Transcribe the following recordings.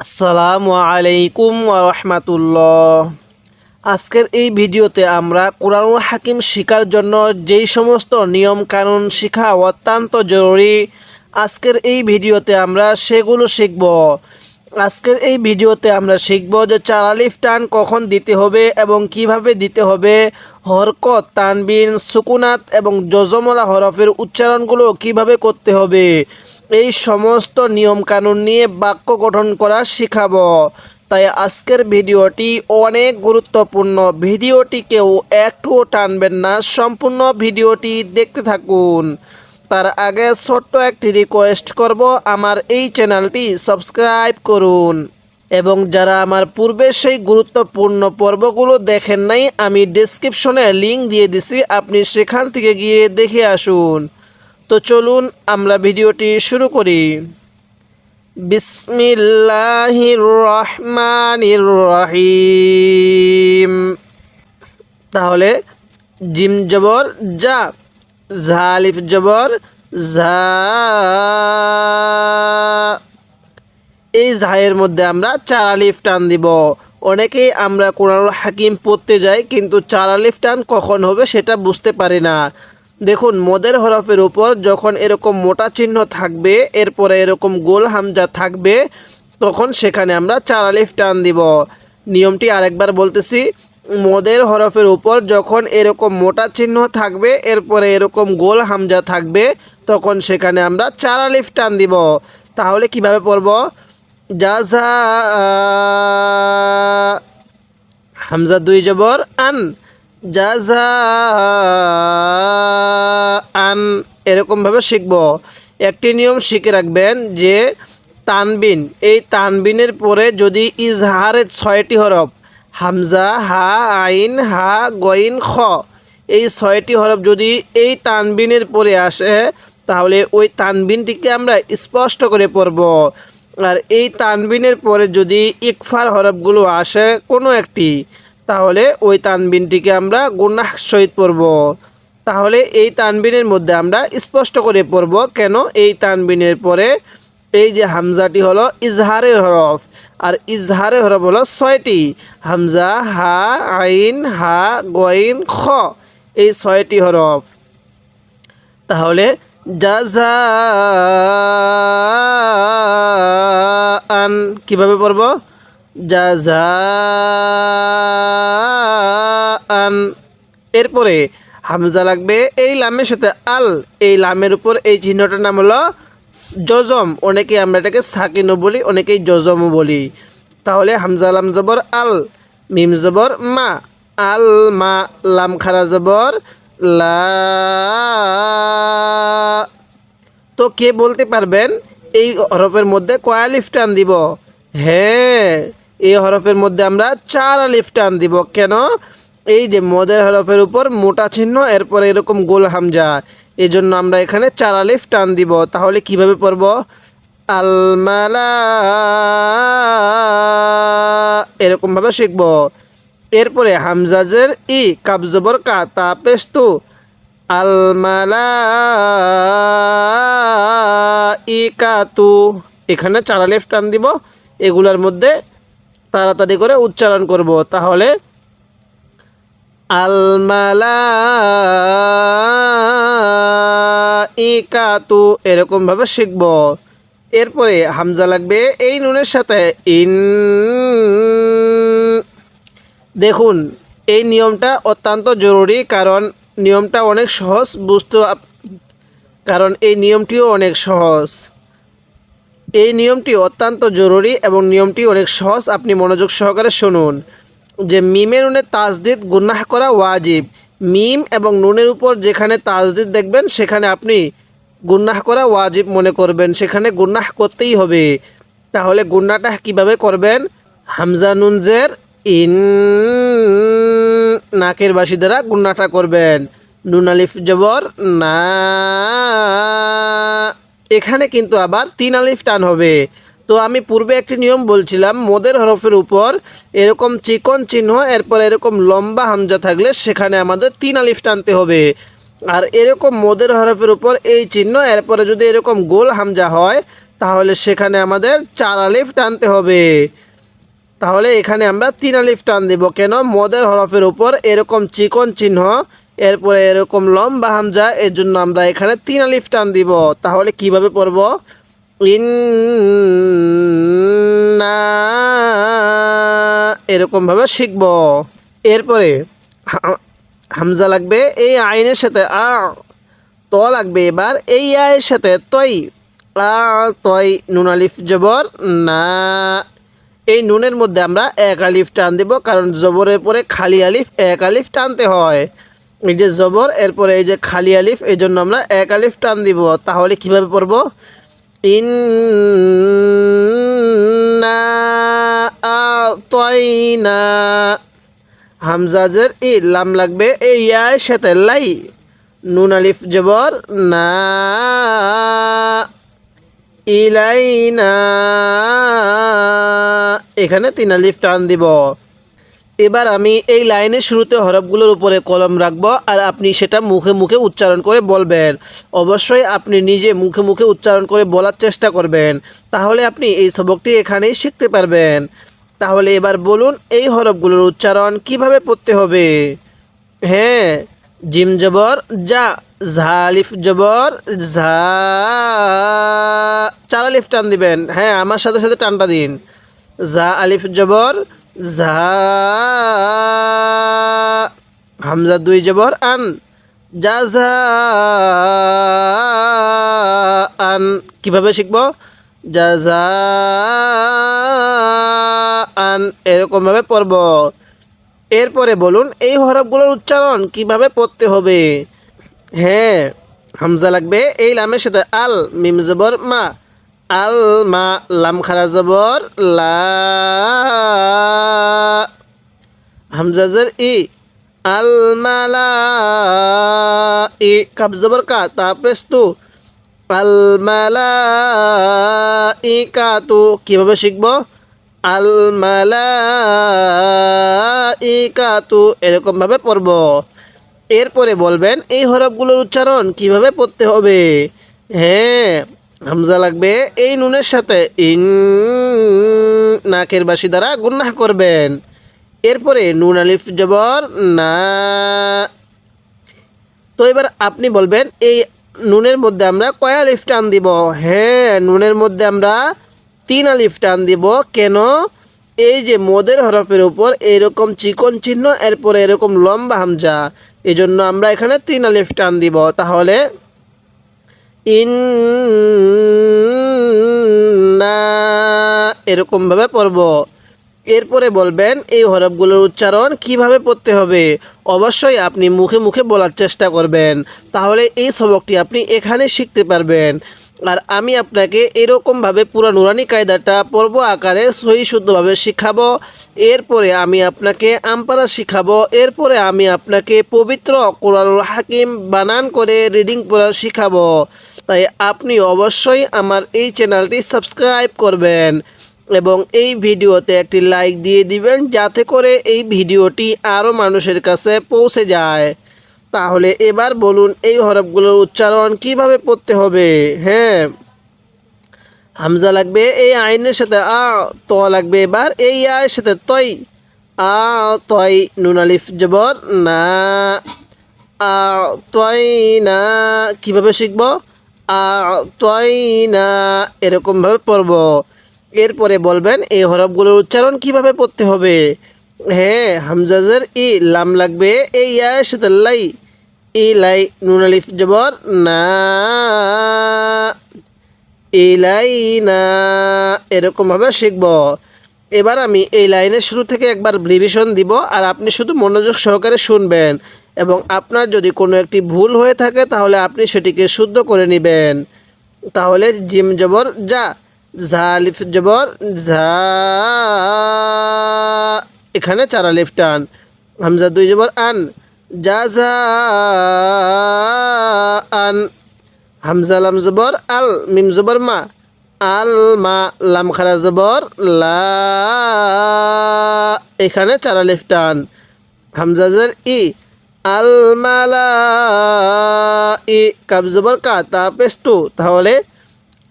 আসসালামু আলাইকুম ওয়া রাহমাতুল্লাহ। আজকের এই ভিডিওতে আমরা কোরআনুল হাকিম শেখার জন্য যেই সমস্ত নিয়ম কানুন শেখা অত্যন্ত জরুরি, আজকের এই ভিডিওতে আমরা সেগুলো শিখব। আজকের এই ভিডিওতে আমরা শিখব যে চার আলিফ টান কখন দিতে হবে এবং কিভাবে দিতে হবে, হরকত, তানবিন, সুকুনাত এবং জজমলা হরফের উচ্চারণগুলো কিভাবে করতে হবে, এই সমস্ত নিয়ম কানুন নিয়ে বাক্য গঠন করা শেখাবো। তাই আজকের ভিডিওটি অনেক গুরুত্বপূর্ণ, ভিডিওটিকেও একটুও টানবেন না, সম্পূর্ণ ভিডিওটি দেখতে থাকুন। তার আগে ছোট্ট একটি রিকোয়েস্ট করব, আমার এই চ্যানেলটি সাবস্ক্রাইব করুন এবং যারা আমার পূর্বে সেই গুরুত্বপূর্ণ পর্বগুলো দেখেন নাই, আমি ডেসক্রিপশনে লিংক দিয়ে দিছি, আপনি সেখান থেকে গিয়ে দেখে আসুন। তো চলুন আমরা ভিডিওটি শুরু করি। বিসমিল্লাহির রহমানির রহিম। তাহলে জিম জবর যা, জালিফ জবর ঝা, এই ঝায়ের মধ্যে আমরা চার আলিফ টান দিব। অনেকেই আমরা কোরআনুল হাকিম পড়তে যাই কিন্তু চার আলিফ টান কখন হবে সেটা বুঝতে পারি না। দেখুন, মদের হরফের উপর যখন এরকম মোটা চিহ্ন থাকবে, এরপরে এরকম গোল হামজা থাকবে, তখন সেখানে আমরা চার আলিফ টান দিব। নিয়মটি আরেকবার বলতেছি, মদের হরফের উপর যখন এরকম মোটা চিহ্ন থাকবে, এরপরে এরকম গোল হামজা থাকবে, তখন সেখানে আমরা চার আলিফ টান দিব। তাহলে কিভাবে পড়ব? জাযা, হামজা দুই জবর আন, জাযা আন, এরকমভাবে শিখব। একটি নিয়ম শিখে রাখবেন যে তানবিন, এই তানবিনের পরে যদি ইজহারের 6টি হরফ হামজা, হা, আইন, হা, গইন, খ, এই 6টি হরফ যদি এই তানবিনের পরে আসে, তাহলে ওই তানবিনটিকে আমরা স্পষ্ট করে পড়ব। আর এই তানবিনের পরে যদি ইকফার হরফগুলো আসে কোনো একটি, তাহলে ওই তানবিনটিকে আমরা গুনাহ সহিত পড়ব। তাহলে এই তানবিনের মধ্যে আমরা স্পষ্ট করে পড়ব কেন এই তানবিনের পরে এই যে হামজাটি হলো ইজহারের হরফ, আর ইজহারের হরফ হলো 6টি, হামজা, হা, আইন, হা, গইন, খ, এই 6টি হরফ। তাহলে জাযাআন কিভাবে পড়ব? জাযাআন। এরপরে হামজা লাগবে এই লামের সাথে আল, এই লামের উপর এই চিহ্নটার নাম হলো জজম। অনেকেই আমরা এটাকে সাকিনও বলি, অনেকেই জজমও বলি। তাহলে হামজা লাম জবর আল, মিম জবর মা, আল মা, লাম খারা জবর লা। তো কে বলতে পারবেন এই হরফের মধ্যে কয় আলিফ টান দিব? হ্যাঁ, এই হরফের মধ্যে আমরা চার আলিফ টান দিব। কেন? এই যে মদের হরফের উপর মোটা চিহ্ন, এরপরে এরকম গোল হামজা, এই জন্য আমরা এখানে চার আলিফ টান দিব। তাহলে কিভাবে পড়ব? আল মালা, এরকমভাবে শিখব। এরপরে হামজাজের ই, কাব জবর কা, তা পেশ তু, আল মালাইকাতু, এখানে চার আলিফ টান দিব। এগুলোর মধ্যে তাড়াতাড়ি করে উচ্চারণ করব। তাহলে আল মালাইকাতু, এরকমভাবে শিখব। এরপরে হামজা লাগবে এই নুনের সাথে ইন। দেখুন, এই নিয়মটা অত্যন্ত জরুরি, কারণ নিয়মটা অনেক সহজ বুঝতে, কারণ এই নিয়মটিও অনেক সহজ। এই নিয়মটি অত্যন্ত জরুরি এবং নিয়মটি অনেক সহজ, আপনি মনোযোগ সহকারে শুনুন। যে মিমে নুনে তাজদিদ গুনাহ করা ওয়াজিব, মিম এবং নুনের উপর যেখানে তাজদিদ দেখবেন সেখানে আপনি গুনাহ করা ওয়াজিব মনে করবেন, সেখানে গুনাহ করতেই হবে। তাহলে গুনাহটা কিভাবে করবেন? হামজা নুন জের ইন, নাকের বাসি দ্বারা গুনাহটা করবেন। নুন আলিফ জবর না, এখানে কিন্তু আবার 3 আলিফ টান হবে। তো আমি পূর্বে একটি নিয়ম বলছিলাম, মদের হরফের উপর এরকম চিকন চিহ্ন, এরপর এরকম লম্বা হামজা থাকলে সেখানে আমাদের 3 আলিফ টানতে হবে। আর এরকম মদের হরফের উপর এই চিহ্ন, এরপরে যদি এরকম গোল হামজা হয় তাহলে সেখানে আমাদের 4 আলিফ টানতে হবে। তাহলে এখানে আমরা 3 আলিফ টান দেব। কেন? মদের হরফের উপর এরকম চিকন চিহ্ন, এরপরে এরকম লম্বা হামজা, এর জন্য আমরা এখানে 3 আলিফ টান দিব। তাহলে কিভাবে পড়ব? ইন্না, এরকমভাবে শিখব। এরপরে হামজা লাগবে এই আইনের সাথে আ, ত লাগবে এবার এই আয়ের সাথে তই, আ তই, নুন আলিফ জবর না। এই নুনের মধ্যে আমরা 1 আলিফ টান দেব, কারণ জবরের পরে খালি আলিফ 1 আলিফ টানতে হয়। এই যে জবর, এরপরে এই যে খালি আলিফ, এই জন্য আমরা 1 আলিফ টান দিব। তাহলে কিভাবে পড়ব? ইন্না আ'তাইনা, হামজাজের ই, লাম লাগবে এই ইয়ার সাথে লাই, নুন আলিফ জবর না, ইলাইনা, এখানে 3 আলিফ টান দিব। এবার আমি এই লাইনের শুরুতে হরফগুলোর উপরে কলম রাখবো, আর আপনি সেটা মুখে মুখে উচ্চারণ করে বলবেন। অবশ্যই আপনি নিজে মুখে মুখে উচ্চারণ করে বলার চেষ্টা করবেন, তাহলে আপনি এই সবকটি এখানেই শিখতে পারবেন। তাহলে এবার বলুন এই হরফগুলোর উচ্চারণ কিভাবে পড়তে হবে। হ্যাঁ, জিম জবর যা, ঝা আলিফ জবর ঝা, 4 আলিফ টান দিবেন। হ্যাঁ, আমার সাথে সাথে টানটা দিন। ঝা আলিফ জবর ঝা, হামজা 2 জবর আন, যা ঝা আন। কিভাবে শিখব? যা ঝা আন, এরকমভাবে পড়ব। এরপরে বলুন এই হরফগুলোর উচ্চারণ কিভাবে পড়তে হবে। হ্যাঁ, হামজা লাগবে এই লামের সাথে আল, মিম জবর মা, আল মা, লাম খারা জবর লা, হামজাজের ই, আল মালা ই, কাব জবর কা, তা পেশ তু, আল মালা ই কা তু। কিভাবে শিখব? আল মালা ই কা তু, এরকমভাবে পড়ব। এরপরে বলবেন এই হরফগুলোর উচ্চারণ কিভাবে পড়তে হবে। হ্যাঁ, হামজা লাগবে এই নুনের সাথে ইন, নাকের বাসি দ্বারা গুন্নাহ করবেন। এরপরে নুন আলিফ জবর না। তো এবার আপনি বলবেন এই নুনের মধ্যে আমরা কয় আলিফ টান দিব। হ্যাঁ, নুনের মধ্যে আমরা 3 আলিফ টান দিব। কেন? এই যে মদের হরফের উপর এরকম চিকন চিহ্ন, এরপরে এরকম লম্বা হামজা, এই জন্য আমরা এখানে 3 আলিফ টান দিব। তাহলে ইন্না, এরকমভাবে পড়ব। এরপরে বলবেন এই হরফগুলোর উচ্চারণ কিভাবে পড়তে হবে। অবশ্যই আপনি মুখে মুখে বলার চেষ্টা করবেন, তাহলে এই সবকটি আপনি এখানে শিখতে পারবেন। আর আমি আপনাকে এরকমভাবে পুরো নুরানি কায়দাটা পর্ব আকারে সহি শুদ্ধভাবে শিখাবো। এরপরে আমি আপনাকে আমপারা শিখাবো। এরপরে আমি আপনাকে পবিত্র কোরআনুল হাকিম বানান করে রিডিং পড়া শিখাবো। তাই আপনি অবশ্যই আমার এই চ্যানেলটি সাবস্ক্রাইব করবেন এবং এই ভিডিওতে একটি লাইক দিয়ে দিবেন, যাতে করে এই ভিডিওটি আরও মানুষের কাছে পৌঁছে যায়। তাহলে এবার বলুন এই হরফগুলোর উচ্চারণ কিভাবে পড়তে হবে। হ্যাঁ, হামজা লাগবে এই আইনের সাথে আ, ত লাগবে এবার এই আয়ের সাথে তই, আ তই, নুন আলিফ জবর না, আ তই না। কীভাবে শিখব? আ তই না, এরকমভাবে পড়ব। এরপরে বলবেন এই হরফগুলোর উচ্চারণ কিভাবে পড়তে হবে। হ্যাঁ, হামজাজের ই, লাম লাগবে এই ইয়ার সাথে লাই, ই লাই, নুন আলিফ জবর না, ইলাই না, এরকমভাবে শিখব। এবার আমি এই লাইনের শুরু থেকে একবার রিভিশন দিব, আর আপনি শুধু মনোযোগ সহকারে শুনবেন, এবং আপনার যদি কোনো একটি ভুল হয়ে থাকে তাহলে আপনি সেটিকে শুদ্ধ করে নেবেন। তাহলে জিম জবর যা, ঝা আলিফ জবর ঝা, এখানে 4 আলিফ টান। হামজা 2 জবর আন, যা ঝা আন, হামজা লাম জবর আল, মিম জবর মা, আল মা, লাম খারা জবর লা, এখানে 4 আলিফ টান। হামজাজের ই, আল মালা ই, কাব জবর কা, তা পেশ তু। তাহলে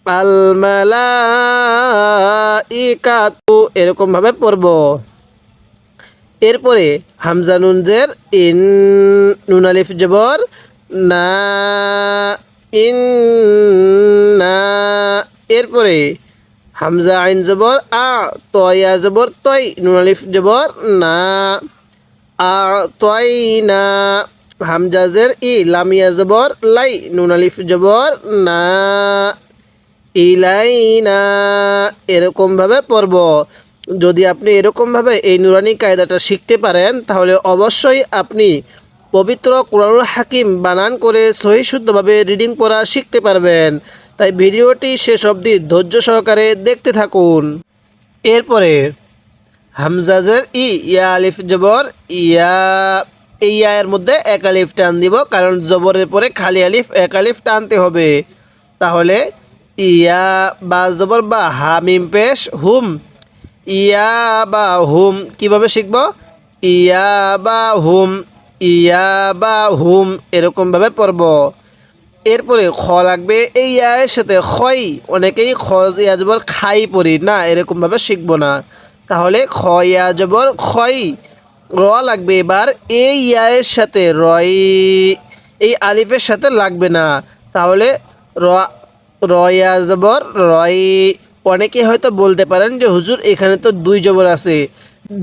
আল মালাইকাতু এরকম ভাবে পড়ব। এরপরে হামজা নুন জের ইন, নুন আলিফ জবর না, ইন না। এরপরে হামজা আইন জবর আ, তয়া জবর তয়, নুন আলিফ জবর না, আ তয় না। হামজা জের ই, লামিয়া জবর লাই, নুন আলিফ জবর না, ইলাইনা এরকমভাবে পড়ব। যদি আপনি এরকমভাবে এই নুরানি কায়দাটা শিখতে পারেন তাহলে অবশ্যই আপনি পবিত্র কোরআনুল হাকিম বানান করে সহি শুদ্ধভাবে রিডিং পড়া শিখতে পারবেন। তাই ভিডিওটি শেষ অবধি ধৈর্য সহকারে দেখতে থাকুন। এরপরে হামজাজের ই, ইয়া আলিফ জবর ইয়া, এই ইয়া এর মধ্যে এক আলিফ টান দিব, কারণ জবরের পরে খালি আলিফ এক আলিফ টানতে হবে। তাহলে ইয়া, বা জবর বা, হা মিম পেশ হুম, ইয়া বা হুম। কিভাবে শিখব? ইয়া বা হুম, ইয়া বা হুম এরকমভাবে পড়ব। এরপরে খ লাগবে, এই ইয়া এর সাথে খই, অনেকেই খ ইয়া জবর খাই পড়ি না, এরকমভাবে শিখব না। তাহলে খ ইয়া জবর খই। র লাগবে এবার এই ইয়া এর সাথে রয়, এই আলিফের সাথে লাগবে না। তাহলে র, রয়া জবর রয়। অনেকে হয়তো বলতে পারেন যে হুজুর এখানে তো দুই জবর আছে।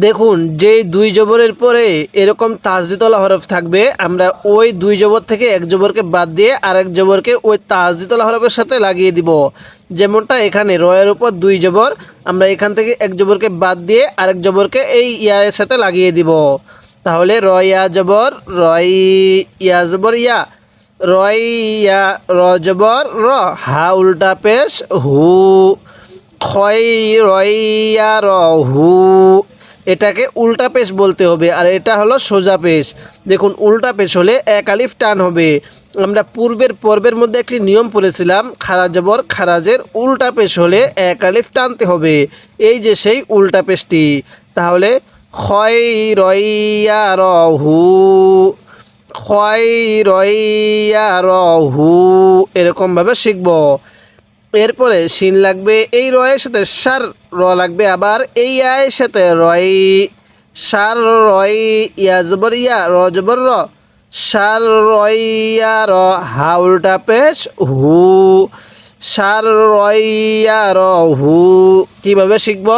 দেখুন, যে দুই জবরের পরে এরকম তাসদিদওয়ালা হরফ থাকবে, আমরা ওই দুই জবর থেকে এক জবরকে বাদ দিয়ে আরেক জবরকে ওই তাসদিদওয়ালা হরফের সাথে লাগিয়ে দিব। যেমনটা এখানে রয়ের উপর দুই জবর, আমরা এখান থেকে এক জবরকে বাদ দিয়ে আরেক জবরকে এই ইয়ার সাথে লাগিয়ে দিব। তাহলে রয়া জবর রয়, ইয়া জবর ইয়া, রয়া, র জবর র, হা উল্টা পেশ হু, খয় রয়া র হু। এটাকে উল্টা পেশ বলতে হবে, আর এটা হলো সোজা পেশ। দেখুন, উল্টা পেশ হলে এক আলিফ টান হবে। আমরা পূর্বের পর্বের মধ্যে একটি নিয়ম পড়েছিলাম, খারা জবর খারাজের উল্টা পেশ হলে এক আলিফ টানতে হবে। এই যে সেই উল্টা পেশটি। তাহলে খয় রয়া র হু, খয় রয়া র হু এরকমভাবে শিখব। এরপরে শিন লাগবে এই রয়ের সাথে সার, র লাগবে আবার এই আয়ের সাথে রয়, সার রয়, ইয়া জবর ইয়া, র জবর র, সার রয়া র, হা উল্টা পেশ হু, সার রয়া র হু। কীভাবে শিখব?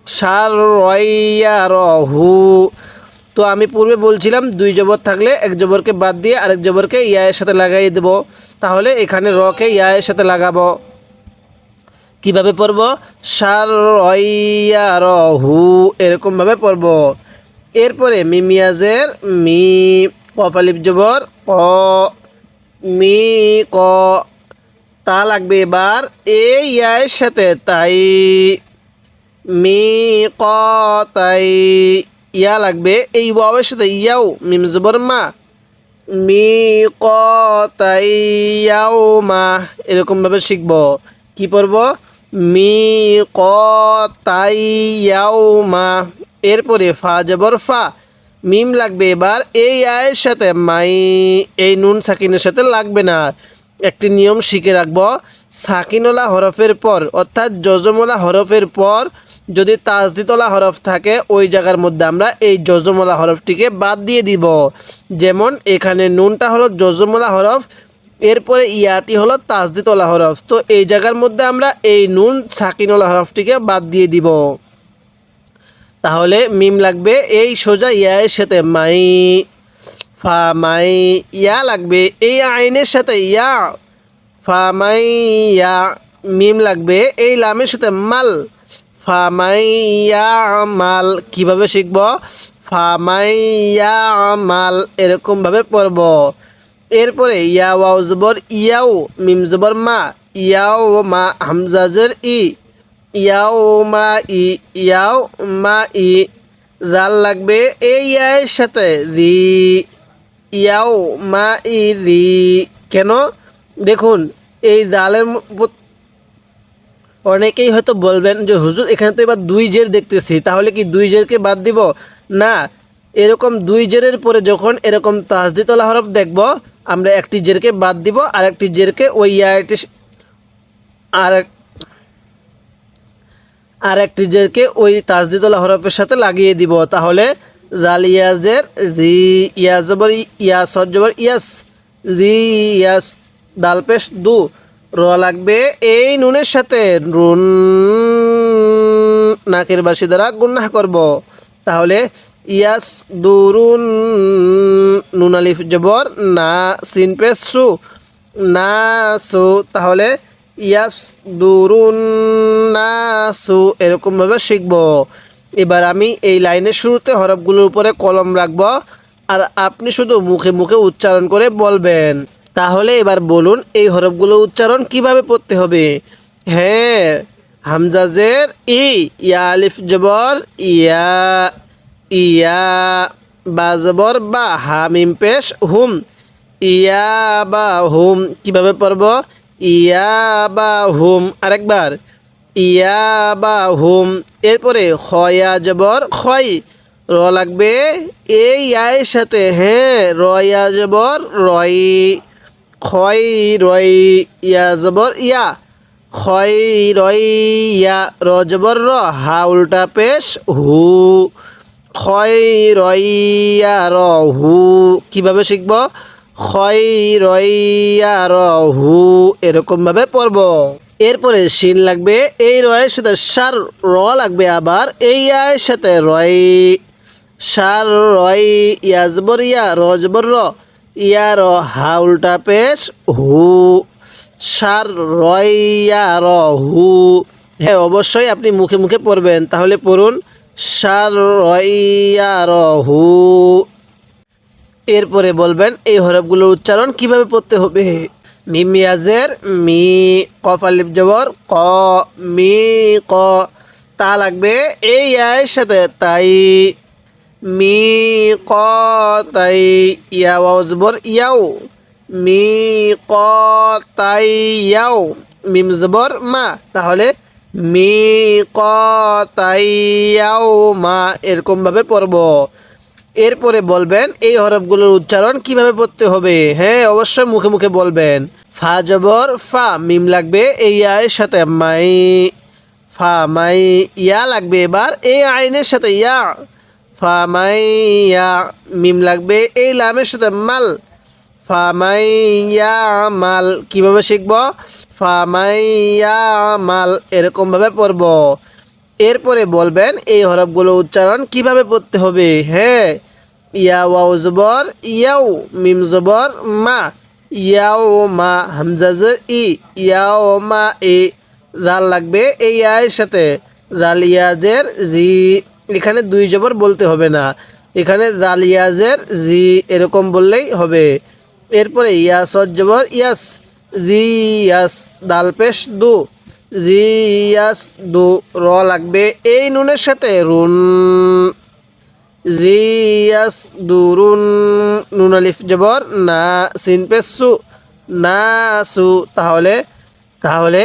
সার রয়া র হু। তো আমি পূর্বে বলছিলাম দুই জবর থাকলে এক জবরকে বাদ দিয়ে আরেক জবরকে ইয়ায়ের সাথে লাগাই দেব। তাহলে এখানে রকে ইয়ায়ের সাথে লাগাবো। কিভাবে পড়ব? সার রয়া র হু এরকমভাবে পড়ব। এরপরে মিমিয়াজের মি, কফ আলিফ জবর ক, মি ক, তা লাগবে এবার এই ইয়ায়ের সাথে তাই, মি ক তাই। ইয়া লাগবে এই ওয়াওয়ের সাথে ইয়াও, মিম জবর মা, মি ক তাই ইয়াও মা এরকমভাবে শিখব। কি পড়ব? মি ক তাই ইয়াও মা। এরপরে ফা জবর ফা, মিম লাগবে এবার এই আয়ের সাথে মাই, এই নুন সাকিনের সাথে লাগবে না। একটি নিয়ম শিখে রাখব, সাকিনওয়ালা হরফের পর অর্থাৎ জজমওয়ালা হরফের পর যদি তাসদিদওয়ালা হরফ থাকে ওই জায়গার মধ্যে আমরা এই জজমওয়ালা হরফটিকে বাদ দিয়ে দিব। যেমন এখানে নুনটা হলো জজমওয়ালা হরফ, এরপরে ইয়াটি হলো তাসদিদওয়ালা হরফ, তো এই জায়গার মধ্যে আমরা এই নুন সাকিনওয়ালা হরফটিকে বাদ দিয়ে দিব। তাহলে মিম লাগবে এই সোজা ইয়ার সাথে মাই, ফা মাই, ইয়া লাগবে এই আইনের সাথে ইয়া, ফা মাই ইয়া। মিম লাগবে এই লামের সাথে মাল, ফা মাই ইয়া মাল। কীভাবে শিখব? ফা মাই ইয়া মাল এরকমভাবে পড়ব। এরপরে ইয়া ওয়াও জবর ইয়াও, মিম জবর মা, ইয়াও মা, হামজাজের ই, ইয়াও মা ই, ইয়াও মা ই। জাল লাগবে এই ইয়ার সাথে রি, ইয়াও মা ই রি। কেন? দেখুন, এই জালের অনেকেই হয়তো বলবেন যে হুজুর এখানে তো এবার দুই জের দেখতেছি, তাহলে কি দুই জেরকে বাদ দিব? না, এরকম দুই জেরের পরে যখন এরকম তাসদিদওয়ালা হরফ দেখব আমরা একটি জেরকে বাদ দিব আর একটি জেরকে ওই ইয়াটি আর আরেকটি জেরকে ওই তাসদিদুল হরফের সাথে লাগিয়ে দিব। তাহলে জাল ইয়াজের রি, ইয়া জবর ইয়া, সদ জবর ইয়াস, রি ইয়াস, দাল পেশ দু, র লাগবে এই নুনের সাথে, রুন, নাকের বাসি দ্বারা গুন্নাহ করব। তাহলে ইয়াস দুরুন, নুন আলিফ জবর না, সিন পেশ সু, না সু। তাহলে ইয়াস দুরুন নাসু, এরকমভাবে শিখব। এবার আমি এই লাইনের শুরুতে হরফগুলোর উপরে কলম রাখব, আর আপনি শুধু মুখে মুখে উচ্চারণ করে বলবেন। তাহলে এবার বলুন এই হরফগুলো উচ্চারণ কিভাবে পড়তে হবে। হ্যাঁ, হামজাজের ই, ইয়া আলিফ জবর ইয়া, ইয়া, বা জবর বা, হা মিম পেশ হুম, ইয়া বা হুম। কিভাবে পড়ব? ইয়া বা হুম। আরেকবার, ইয়া বা হুম। এরপরে খয়া জবর খয়, র লাগবে এই ইয়ায়ের সাথে। হ্যাঁ, রয়া জবর রয়, খয় রয়, ইয়া জবর ইয়া, খয় রয় ইয়া, র জবর র, হা উল্টা পেশ হু, খয় রইয়া র হু। কিভাবে শিখব? খয় রইয়া র হু, এরকমভাবে পড়ব। এরপরে শিন লাগবে এই রয়ের সাথে, সার র লাগবে আবার এই আয়ের সাথে, রয়, সার রয়, ইয়া জবর ইয়া, র জবর র, ইয়া র, হা উল্টা পেশ হু, সার রইয়া র হু। হ্যাঁ, অবশ্যই আপনি মুখে মুখে পড়বেন। তাহলে পড়ুন সার রইয়া র হু। এরপরে বলবেন এই হরফগুলোর উচ্চারণ কিভাবে পড়তে হবে। মিম ইয়াজের মি, কফ আলিফ জবর ক, মি ক, তা লাগবে এই আয়ের সাথে, তাই, মি ক তাই, ইয়া ওয়াও জবর ইয়াও, মি ক তাই ইয়াও, মিম জবর মা। তাহলে মি ক তাই ইয়াও মা, এরকমভাবে পড়ব। এরপরে বলবেন এই হরফগুলোর উচ্চারণ কিভাবে পড়তে হবে। হ্যাঁ, অবশ্যই মুখে মুখে বলবেন। ফা জবর ফা, মিম লাগবে এই আয়ের সাথে, মাই, ফা মাই, ইয়া লাগবে এবার এই আইনের সাথে, ইয়া, ফা মাই ইয়া, মিম লাগবে এই লামের সাথে, মাল, ফা মাই ইয়া মাল। কীভাবে শিখব? ফা মাই ইয়া মাল, এরকমভাবে পড়ব। এরপরে বলবেন এই হরফগুলো উচ্চারণ কিভাবে পড়তে হবে। হ্যাঁ, ইয়া ওয়াও জবর ইয়াও, মিম জবর মা, ইয়াও মা, হামজা জের ই, ইয়াও মা ই, জাল লাগবে এই আয়ের সাথে, জাল ইয়াজের জি। এখানে দুই জবর বলতে হবে না, এখানে জাল ইয়াজের জি এরকম বললেই হবে। এরপরে ইয়া সদ জবর ইয়াস, জি ইয়াস, দাল পেশ দু, রিয়াস দু, র লাগবে এই নুনের সাথে, রুন, রিয়াস দুরুন, নুন আলিফ জবর না, সিন পেশ সু, না সু। তাহলে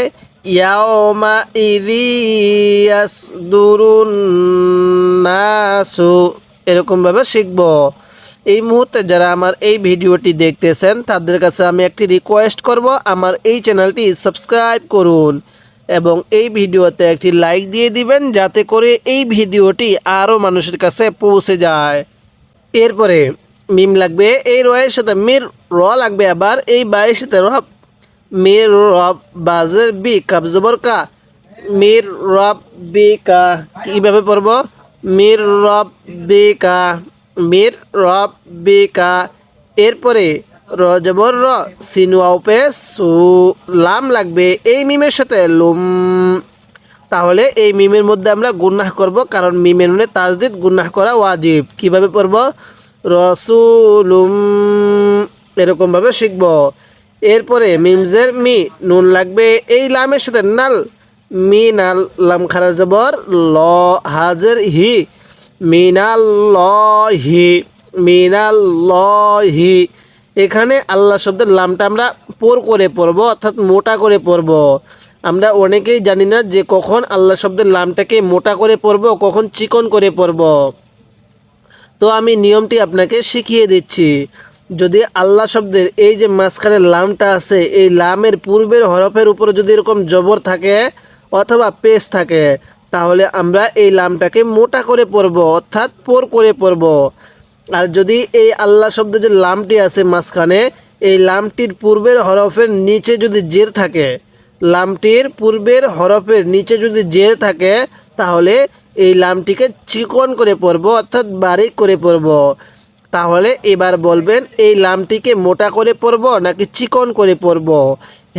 ইয়াওমা ইদিয়াস দুরুন নাসু, এরকমভাবে শিখব। এই মুহূর্তে যারা আমার এই ভিডিওটি দেখতেছেন তাদের কাছে আমি একটি রিকোয়েস্ট করব, আমার এই চ্যানেলটি সাবস্ক্রাইব করুন এবং এই ভিডিওতে একটি লাইক দিয়ে দিবেন, যাতে করে এই ভিডিওটি আরও মানুষের কাছে পৌঁছে যায়। এরপরে মিম লাগবে এই রয়ের সাথে, মির, র লাগবে আবার এই বায়ের সাথে, রব, মির রব, বাজের বি, কাব জবর কা, মির রব বি কা। কীভাবে পড়ব? মির রব বি কা, মির রব বি কা। এরপরে র জবর র, সিন ওয়াও পেশ সু, লাম লাগবে এই মিমের সাথে, লুম। তাহলে এই মিমের মধ্যে আমরা গুন্নাহ করব, কারণ মিমের নুনে তাজদিদ গুন্নাহ করা ওয়াজিব। কিভাবে পড়ব? রসুলুম, এরকমভাবে শিখব। এরপরে মিমজের মি, নুন লাগবে এই লামের সাথে, নাল, মি নাল, লাম খারা জবর ল, হাজের হি, মিনাল ল হি, মিনাল ল হি। এখানে আল্লাহ শব্দের লামটা আমরা পোর করে পড়ব, অর্থাৎ মোটা করে পড়ব। আমরা অনেকেই জানি না যে কখন আল্লাহ শব্দের লামটাকে মোটা করে পড়ব, কখন চিকন করে পড়ব। তো আমি নিয়মটি আপনাকে শিখিয়ে দিচ্ছি। যদি আল্লাহ শব্দের এই যে মাঝখানে লামটা আছে, এই লামের পূর্বের হরফের উপরে যদি এরকম জবর থাকে অথবা পেশ থাকে, তাহলে আমরা এই লামটাকে মোটা করে পড়ব, অর্থাৎ পোর করে পড়ব। আর যদি এই আল্লাহ শব্দের যে লামটি আছে মাঝখানে, এই লামটির পূর্বের হরফের নিচে যদি জের থাকে, লামটির পূর্বের হরফের নিচে যদি জের থাকে, তাহলে এই লামটিকে চিকন করে পড়ব, অর্থাৎ বারিক করে পড়ব। তাহলে এবার বলবেন এই লামটিকে মোটা করে পড়ব নাকি চিকন করে পড়ব?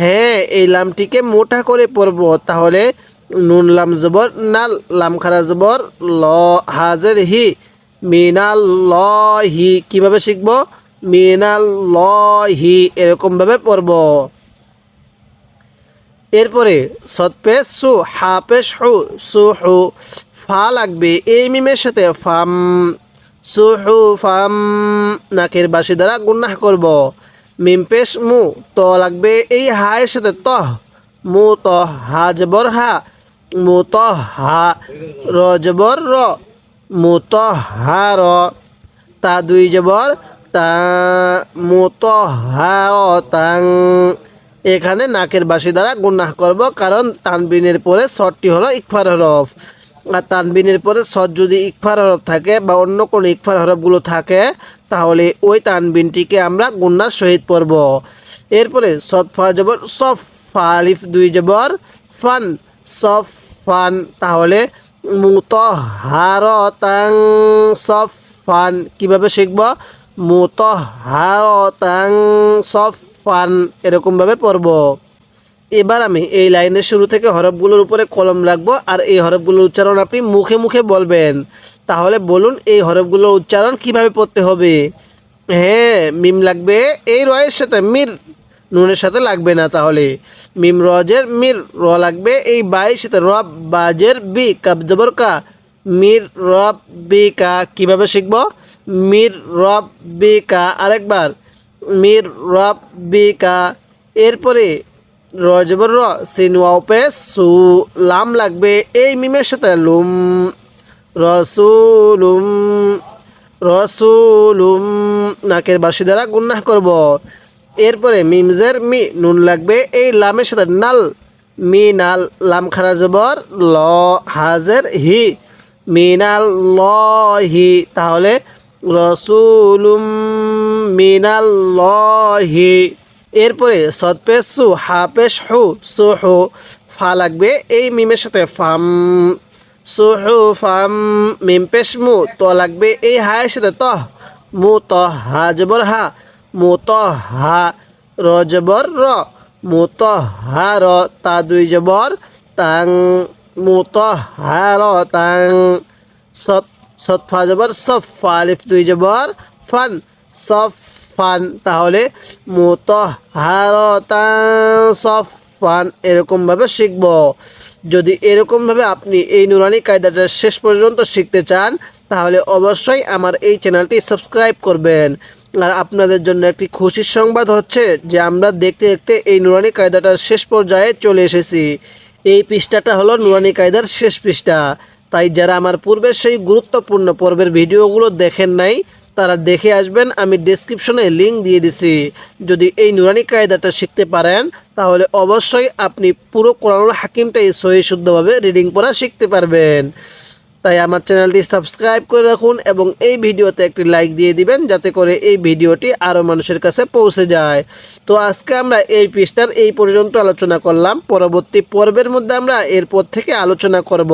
হ্যাঁ, এই লামটিকে মোটা করে পড়ব। তাহলে নুন লাম জবর নাল, লাম খারা জবর ল, হাজের হি, মিনাল ল হি। কীভাবে শিখব? মিনাল ল হি, এরকমভাবে পড়ব। এরপরে সৎপেশ সু, হাপেশ হু, সু হু, ফা লাগবে এই মিমের সাথে ফাম, সুহু ফাম, নাকের বাসি দ্বারা গুন্নাহ করব। মিম পেশ মু, ত লাগবে এই হায়ের সাথে তহ, মু তহ, হা জবর হা, মু তহ হা, র জবর র, মু তহ হা র, তা দুই জবর তা, মু তহ হা র তাং। এখানে নাকের বাসি দ্বারা গুন্নাহ করব, কারণ তানবিনের পরে সটটি হলো ইকফার হরফ। আর তানবিনের পরে সদ যদি ইকফার হরফ থাকে বা অন্য কোনো ইকফার হরফগুলো থাকে, তাহলে ওই তানবিনটিকে আমরা গুন্নার সহিত পড়ব। এরপরে সদ ফা জবর সফ, ফা আলিফ দুই জবর ফান, সফ ফান। তাহলে মুতহারতাং সফ ফান। কীভাবে শিখব? মুতহারতাং সফ ফান, এরকমভাবে পড়ব। এবার আমি এই লাইনের শুরু থেকে হরফগুলোর উপরে কলম রাখবো, আর এই হরফগুলোর উচ্চারণ আপনি মুখে মুখে বলবেন। তাহলে বলুন এই হরফগুলোর উচ্চারণ কিভাবে পড়তে হবে। হ্যাঁ, মিম লাগবে এই রয়ের সাথে, মির নুনের সাথে লাগবে না। তাহলে মিম রজের মির, র লাগবে এই বাইয়ের সাথে, রব বাজের বি, কাব জবর কা, মির রব বি কা। কীভাবে শিখব? মির রব বি কা। আরেকবার, মির রব বি কা। এরপরে র জবর র, সিন ওয়াও পেশ সু, লাম লাগবে এই মিমের সাথে লুম, রসুলুম, রসুলুম, নাকের বাসি দ্বারা গুন্নাহ করব। এরপরে মিমজের মি, নুন লাগবে এই লামের সাথে নাল, মি নাল, লাম খারা জবর ল, হাজের হি, মিনাল ল হি। তাহলে রসুলুম মিনাল ল হি। এরপরে সৎপেশ সু, হাপেশ হু, সু হু, ফা লাগবে এই মিমের সাথে ফাম, সুহু ফাম। মিম পেশ মু, ত লাগবে এই হায়ের সাথে তহ, মু তহ, হা জবর হা, মু তহ হা, র জবর র, মু তহ হা র, তা দুই জবর তাং, মু তহ হা র তাং। সৎ সৎ ফা জবর সফ, ফা আলিফ দুই জবর ফান, সফ ফান। তাহলে মুতহারতান সফান, এরকমভাবে শিখব। যদি এরকমভাবে আপনি এই নুরানি কায়দাটা শেষ পর্যন্ত শিখতে চান, তাহলে অবশ্যই আমার এই চ্যানেলটি সাবস্ক্রাইব করবেন। আর আপনাদের জন্য একটি খুশির সংবাদ হচ্ছে যে আমরা দেখতে দেখতে এই নুরানি কায়দাটার শেষ পর্যায়ে চলে এসেছি। এই পৃষ্ঠাটা হলো নুরানি কায়দার শেষ পৃষ্ঠা। তাই যারা আমার পূর্বের সেই গুরুত্বপূর্ণ পর্বের ভিডিওগুলো দেখেন নাই, তারা দেখে আসবেন, আমি ডেসক্রিপশনে লিঙ্ক দিয়ে দিছি। যদি এই নুরানি কায়দাটা শিখতে পারেন, তাহলে অবশ্যই আপনি পুরো কোরআনুল হাকিমটাই সহি শুদ্ধভাবে রিডিং পড়া শিখতে পারবেন। তাই আমার চ্যানেলটি সাবস্ক্রাইব করে রাখুন এবং এই ভিডিওতে একটি লাইক দিয়ে দিবেন, যাতে করে এই ভিডিওটি আরও মানুষের কাছে পৌঁছে যায়। তো আজকে আমরা এই পৃষ্ঠার এই পর্যন্ত আলোচনা করলাম। পরবর্তী পর্বের মধ্যে আমরা এরপর থেকে আলোচনা করব।